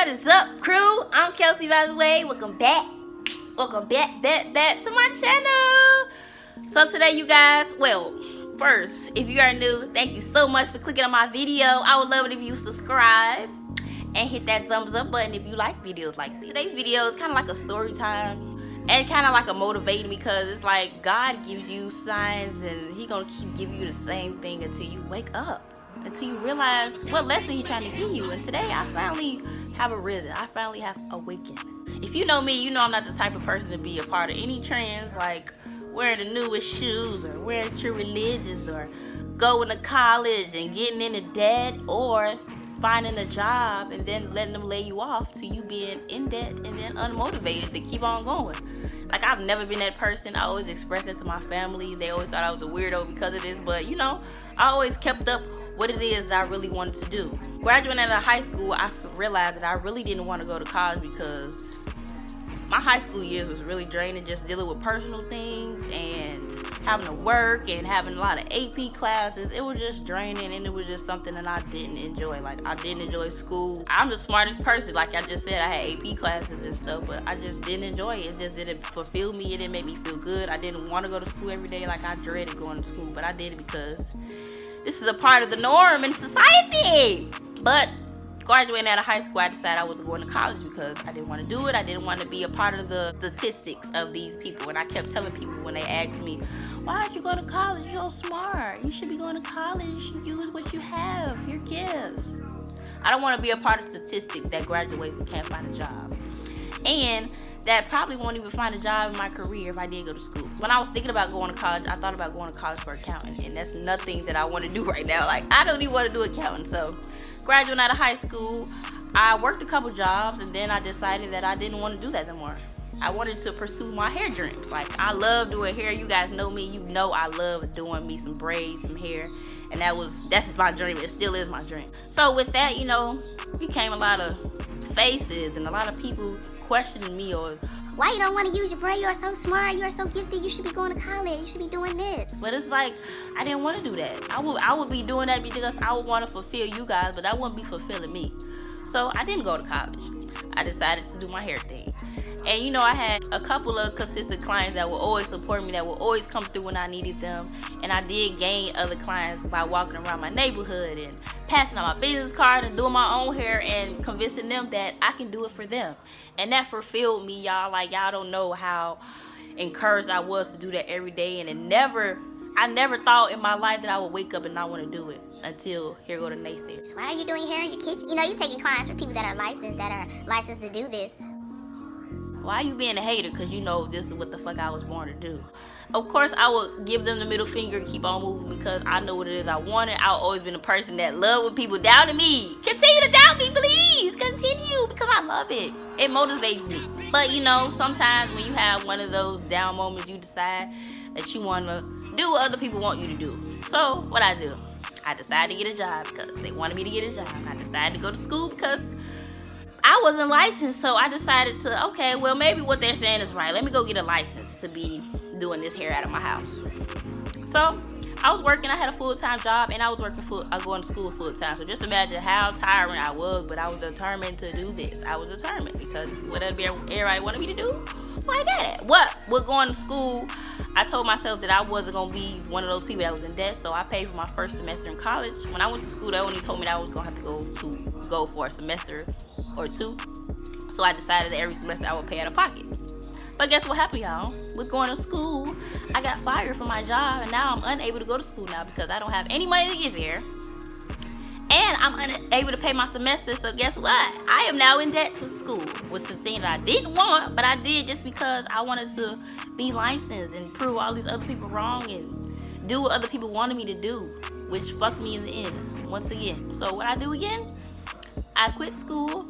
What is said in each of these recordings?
What is up, crew? I'm Kelsey, by the way. Welcome back to my channel. So today, you guys, well, first, if you are new, thank you so much for clicking on my video. I would love it if you subscribe and hit that thumbs up button if you like videos like this. Today's video is kind of like a story time and kind of like a motivating, because it's like God gives you signs and he gonna keep giving you the same thing until you wake up, until you realize what lesson he's trying to give you. And today I finally have arisen. I finally have awakened. If you know me, you know I'm not the type of person to be a part of any trends like wearing the newest shoes or wearing true religions or going to college and getting into debt or finding a job and then letting them lay you off to you being in debt and then unmotivated to keep on going. Like, I've never been that person. I always expressed it to my family. They always thought I was a weirdo because of this, but you know, I always kept up what it is that I really wanted to do. Graduating out of high school, I realized that I really didn't want to go to college because my high school years was really draining, just dealing with personal things and having to work and having a lot of AP classes. It was just draining, and it was just something that I didn't enjoy. Like, I didn't enjoy school. I'm the smartest person. Like I just said, I had AP classes and stuff, but I just didn't enjoy it. It just didn't fulfill me. It didn't make me feel good. I didn't want to go to school every day. Like, I dreaded going to school, but I did it because this is a part of the norm in society. But graduating out of high school, I decided I wasn't going to college because I didn't want to do it. I didn't want to be a part of the statistics of these people. And I kept telling people when they asked me, why aren't you going to college? You're so smart. You should be going to college. You should use what you have, your gifts. I don't want to be a part of statistics that graduates and can't find a job. And that probably won't even find a job in my career if I did go to school. When I was thinking about going to college, I thought about going to college for accounting, and that's nothing that I want to do right now. Like, I don't even want to do accounting. So graduating out of high school, I worked a couple jobs, and then I decided that I didn't want to do that no more. I wanted to pursue my hair dreams. Like, I love doing hair. You guys know me. You know I love doing me some braids, some hair, and that's my dream. It still is my dream. So with that, you know, became a lot of faces and a lot of people questioning me, or why you don't want to use your brain? You are so smart. You are so gifted. You should be going to college. You should be doing this. But it's like, I didn't want to do that. I would be doing that because I would want to fulfill you guys, but that wouldn't be fulfilling me. So I didn't go to college. I decided to do my hair thing. And you know, I had a couple of consistent clients that would always support me, that would always come through when I needed them. And I did gain other clients by walking around my neighborhood and passing out my business card and doing my own hair and convincing them that I can do it for them. And that fulfilled me, y'all. Like, y'all don't know how encouraged I was to do that every day. And I never thought in my life that I would wake up and not want to do it until here go the naysayers. So why are you doing hair in your kitchen? You know, you're taking clients from people that are licensed to do this. Why are you being a hater? Because you know this is what the fuck I was born to do. Of course, I would give them the middle finger and keep on moving because I know what it is I wanted. I've always been a person that loved when people doubted me. Continue to doubt me, please. Continue, because I love it. It motivates me. But you know, sometimes when you have one of those down moments, you decide that you want to do what other people want you to do. So what I do, I decided to get a job because they wanted me to get a job. I decided to go to school because I wasn't licensed, so I decided to, okay, well, maybe what they're saying is right. Let me go get a license to be doing this hair out of my house. So I was working. I had a full-time job, and I was going to school full-time. So just imagine how tiring I was, but I was determined to do this. I was determined because whatever everybody wanted me to do, so I did it. With going to school, I told myself that I wasn't going to be one of those people that was in debt, so I paid for my first semester in college. When I went to school, they only told me that I was going to have to go for a semester or two. So I decided that every semester I would pay out of pocket. But guess what happened, y'all? With going to school, I got fired from my job, and now I'm unable to go to school now because I don't have any money to get there. And I'm unable to pay my semester, so guess what? I am now in debt to school, which is the thing that I didn't want, but I did just because I wanted to be licensed and prove all these other people wrong and do what other people wanted me to do, which fucked me in the end, once again. So what I do again, I quit school.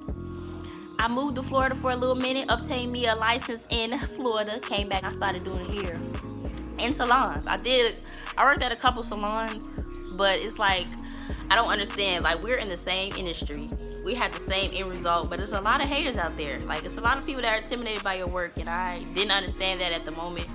I moved to Florida for a little minute, obtained me a license in Florida, came back, I started doing hair in salons. I worked at a couple salons, but it's like, I don't understand. Like, we're in the same industry. We had the same end result, but there's a lot of haters out there. Like, it's a lot of people that are intimidated by your work, and I didn't understand that at the moment.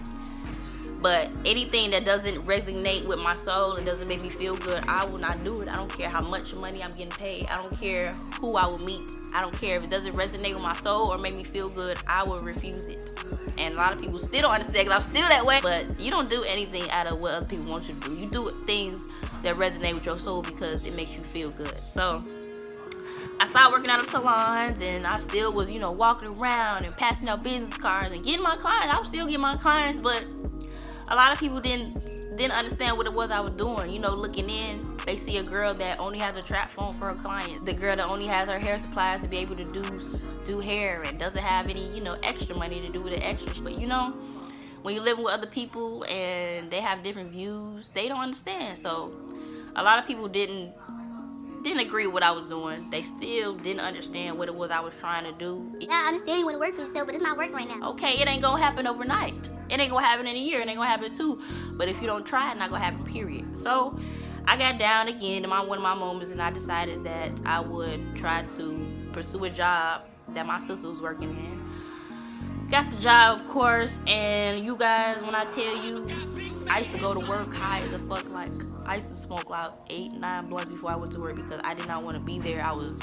But anything that doesn't resonate with my soul and doesn't make me feel good, I will not do it. I don't care how much money I'm getting paid. I don't care who I will meet. I don't care if it doesn't resonate with my soul or make me feel good. I will refuse it. And a lot of people still don't understand because I'm still that way. But you don't do anything out of what other people want you to do. You do things that resonate with your soul because it makes you feel good. So I started working out of salons, and I still was, you know, walking around and passing out business cards and getting my clients. I was still getting my clients, but a lot of people didn't understand what it was I was doing. You know, looking in, they see a girl that only has a trap phone for her clients, the girl that only has her hair supplies to be able to do hair and doesn't have any, you know, extra money to do with the extras. But you know, when you're living with other people and they have different views, they don't understand. So a lot of people didn't agree with what I was doing. They still didn't understand what it was I was trying to do. Yeah, I understand you want to work for yourself, but it's not working right now. Okay, it ain't gonna happen overnight. It ain't gonna happen in a year. It ain't gonna happen in 2. But if you don't try, it's not gonna happen, period. So I got down again in one of my moments, and I decided that I would try to pursue a job that my sister was working in. Got the job, of course, and you guys, when I tell you, I used to go to work high as a fuck. Like, I used to smoke like 8-9 blunts before I went to work because I did not want to be there. I was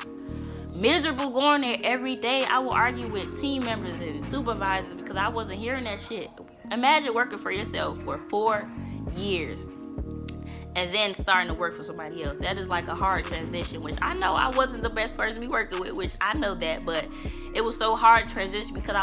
miserable going there every day. I would argue with team members and supervisors because I wasn't hearing that shit. Imagine working for yourself for 4 years and then starting to work for somebody else. That is like a hard transition, which I know I wasn't the best person to be working with, which I know that, but it was so hard to transition because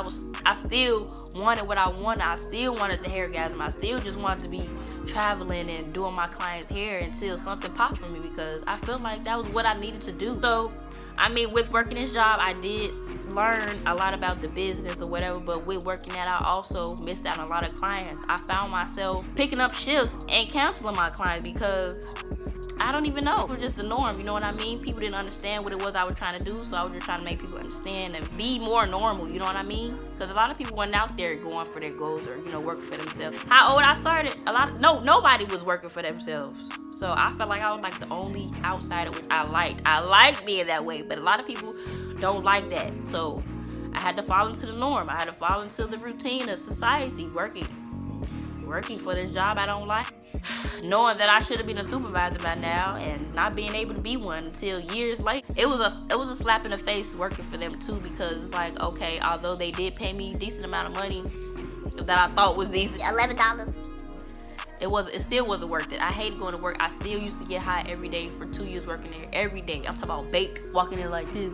I still wanted what I wanted. I still wanted the hairgasm. I still just wanted to be traveling and doing my clients' hair until something popped for me because I felt like that was what I needed to do. So, I mean, with working this job, I did learn a lot about the business or whatever, but with working that, I also missed out on a lot of clients. I found myself picking up shifts and canceling my clients because I don't even know. It was just the norm, you know what I mean? People didn't understand what it was I was trying to do, so I was just trying to make people understand and be more normal, you know what I mean? Because a lot of people weren't out there going for their goals or, you know, working for themselves. How old I started, nobody was working for themselves. So I felt like I was like the only outsider, which I liked. I liked being that way, but a lot of people don't like that. So I had to fall into the norm. I had to fall into the routine of society, working for this job I don't like, knowing that I should have been a supervisor by now and not being able to be one until years later. It was a slap in the face working for them too, because it's like, okay, although they did pay me a decent amount of money that I thought was decent, $11. it still wasn't worth it. I hated going to work. I still used to get high every day for 2 years working there. Every day. I'm talking about baked, walking in like this.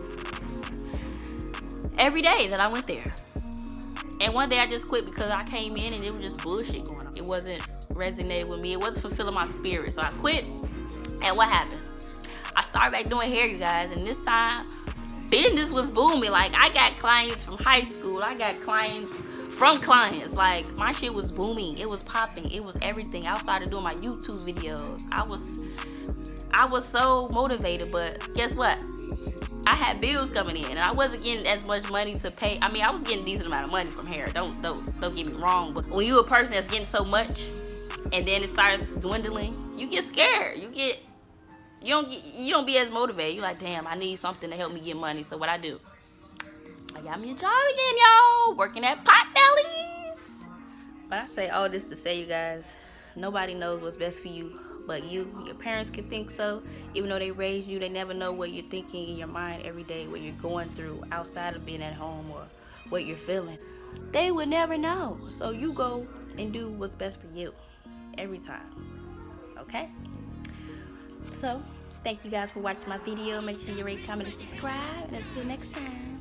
Every day that I went there. And one day I just quit because I came in and it was just bullshit going on. It wasn't resonating with me. It wasn't fulfilling my spirit. So I quit. And what happened? I started back doing hair, you guys. And this time, business was booming. Like, I got clients from high school. I got clients from clients. Like, my shit was booming. It was popping. It was everything. I started doing my YouTube videos. I was so motivated. But guess what? I had bills coming in and I wasn't getting as much money to pay. I mean, I was getting a decent amount of money from hair. Don't get me wrong. But when you're a person that's getting so much and then it starts dwindling, you get scared. You don't be as motivated. You're like, damn, I need something to help me get money. So what I do? I got me a job again, y'all. Working at Potbellies. But I say all this to say, you guys, nobody knows what's best for you but you. Your parents can think so. Even though they raised you, they never know what you're thinking in your mind every day, what you're going through outside of being at home or what you're feeling. They would never know. So you go and do what's best for you every time. Okay? So, thank you guys for watching my video. Make sure you rate, comment, and subscribe. And until next time.